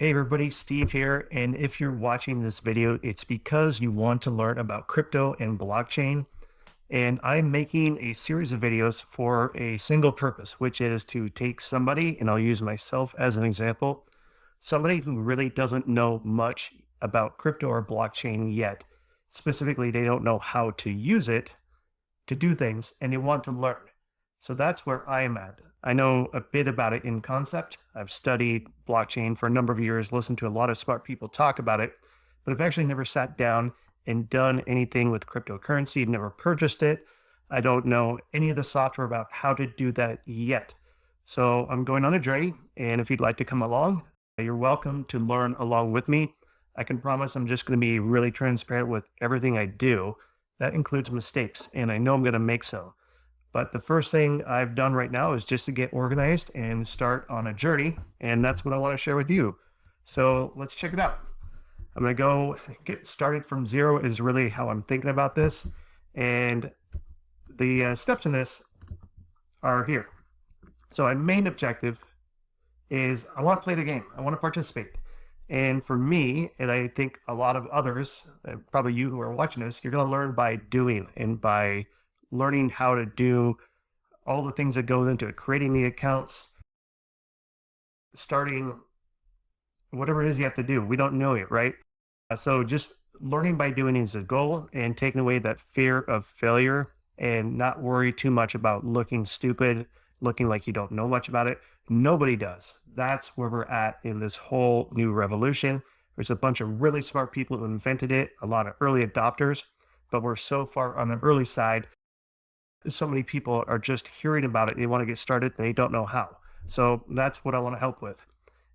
Hey everybody, Steve here. And if you're watching this video, it's because you want to learn about crypto and blockchain. And I'm making a series of videos for a single purpose, which is to take somebody, and I'll use myself as an example, somebody who really doesn't know much about crypto or blockchain yet. Specifically, they don't know how to use it to do things and they want to learn. So that's where I am at. I know a bit about it in concept. I've studied blockchain for a number of years, listened to a lot of smart people talk about it, but I've actually never sat down and done anything with cryptocurrency, never purchased it. I don't know any of the software about how to do that yet. So I'm going on a journey, and if you'd like to come along, you're welcome to learn along with me. I can promise I'm just going to be really transparent with everything I do. That includes mistakes, and I know I'm going to make some. But the first thing I've done right now is just to get organized and start on a journey. And that's what I want to share with you. So let's check it out. I'm going to go get started from zero is really how I'm thinking about this. And the steps in this are here. So my main objective is I want to play the game. I want to participate. And for me, and I think a lot of others, probably you who are watching this, you're going to learn by doing and by learning how to do all the things that go into it, creating the accounts, starting whatever it is you have to do. We don't know it, right? So just learning by doing is a goal, and taking away that fear of failure and not worry too much about looking stupid, looking like you don't know much about it. Nobody does. That's where we're at in this whole new revolution. There's a bunch of really smart people who invented it, a lot of early adopters, but we're so far on the early side. So many people are just hearing about it. They want to get started and they don't know how. So that's what I want to help with.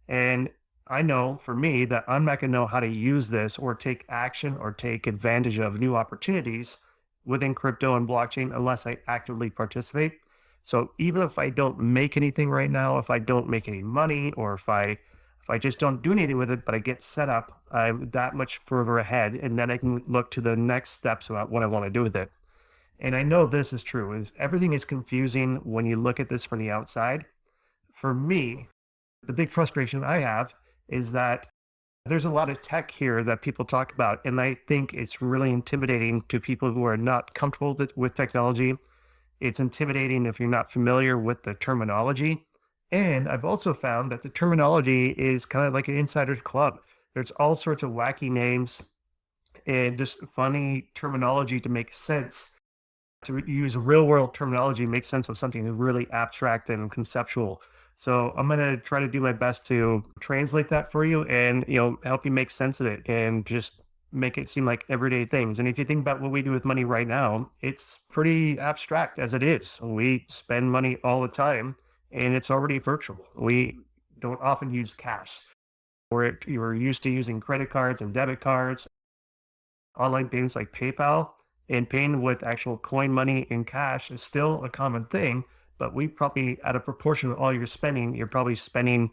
And I know for me that I'm not going to know how to use this or take action or take advantage of new opportunities within crypto and blockchain unless I actively participate. So even if I don't make anything right now, if I don't make any money, or if I just don't do anything with it, but I get set up, I'm that much further ahead, and then I can look to the next steps about what I want to do with it. And I know this is true, is everything is confusing when you look at this from the outside. For me, the big frustration I have is that there's a lot of tech here that people talk about, and I think it's really intimidating to people who are not comfortable with technology. It's intimidating if you're not familiar with the terminology. And I've also found that the terminology is kind of like an insider's club. There's all sorts of wacky names and just funny terminology to make sense, to use real world terminology, make sense of something really abstract and conceptual. So I'm going to try to do my best to translate that for you and, help you make sense of it and just make it seem like everyday things. And if you think about what we do with money right now, it's pretty abstract as it is. We spend money all the time and it's already virtual. We don't often use cash. You're used to using credit cards and debit cards, online things like PayPal, and paying with actual coin money in cash is still a common thing. But we probably, at a proportion of all you're spending, you're probably spending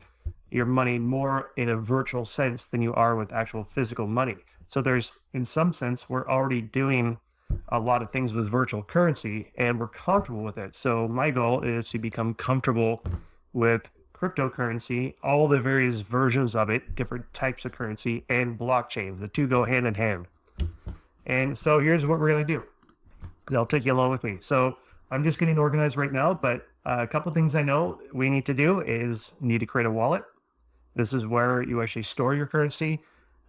your money more in a virtual sense than you are with actual physical money. So there's, in some sense, we're already doing a lot of things with virtual currency and we're comfortable with it. So my goal is to become comfortable with cryptocurrency, all the various versions of it, different types of currency, and blockchain. The two go hand in hand. And so here's what we're going to do. I'll take you along with me. So I'm just getting organized right now, but a couple of things I know we need to do is need to create a wallet. This is where you actually store your currency,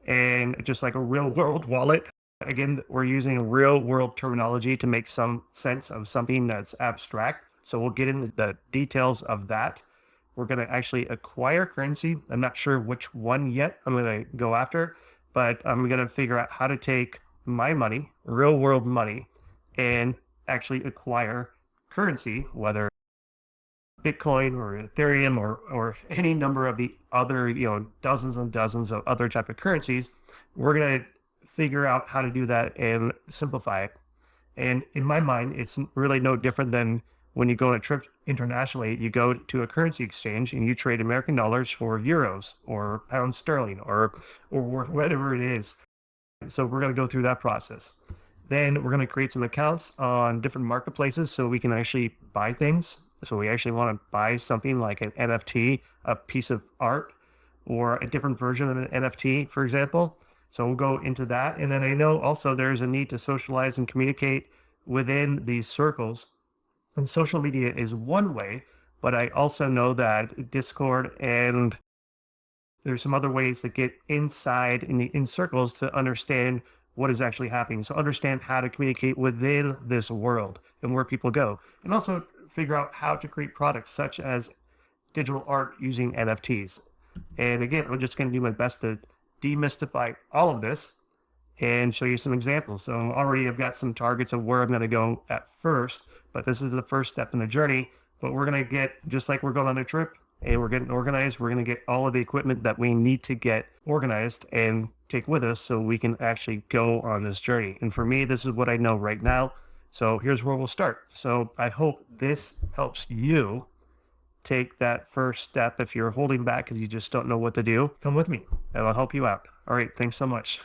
and just like a real world wallet. Again, we're using real world terminology to make some sense of something that's abstract. So we'll get into the details of that. We're going to actually acquire currency. I'm not sure which one yet I'm going to go after, but I'm going to figure out how to take my money, real world money, and actually acquire currency, whether Bitcoin or Ethereum or any number of the other, dozens and dozens of other type of currencies. We're going to figure out how to do that and simplify it. And in my mind, it's really no different than when you go on a trip internationally. You go to a currency exchange and you trade American dollars for euros or pounds sterling or whatever it is. So we're going to go through that process. Then we're going to create some accounts on different marketplaces so we can actually buy things. So we actually want to buy something like an NFT, a piece of art, or a different version of an NFT, for example. So we'll go into that. And then I know also there's a need to socialize and communicate within these circles. And social media is one way, but I also know that Discord and there's some other ways to get inside in circles to understand what is actually happening. So understand how to communicate within this world and where people go, and also figure out how to create products such as digital art using NFTs. And again, I'm just going to do my best to demystify all of this and show you some examples. So already I've got some targets of where I'm going to go at first, but this is the first step in the journey. But we're going to get, just like we're going on a trip and we're getting organized, we're going to get all of the equipment that we need to get organized and take with us so we can actually go on this journey. And for me, this is what I know right now. So here's where we'll start. So I hope this helps you take that first step. If you're holding back because you just don't know what to do, come with me and I'll help you out. All right. Thanks so much.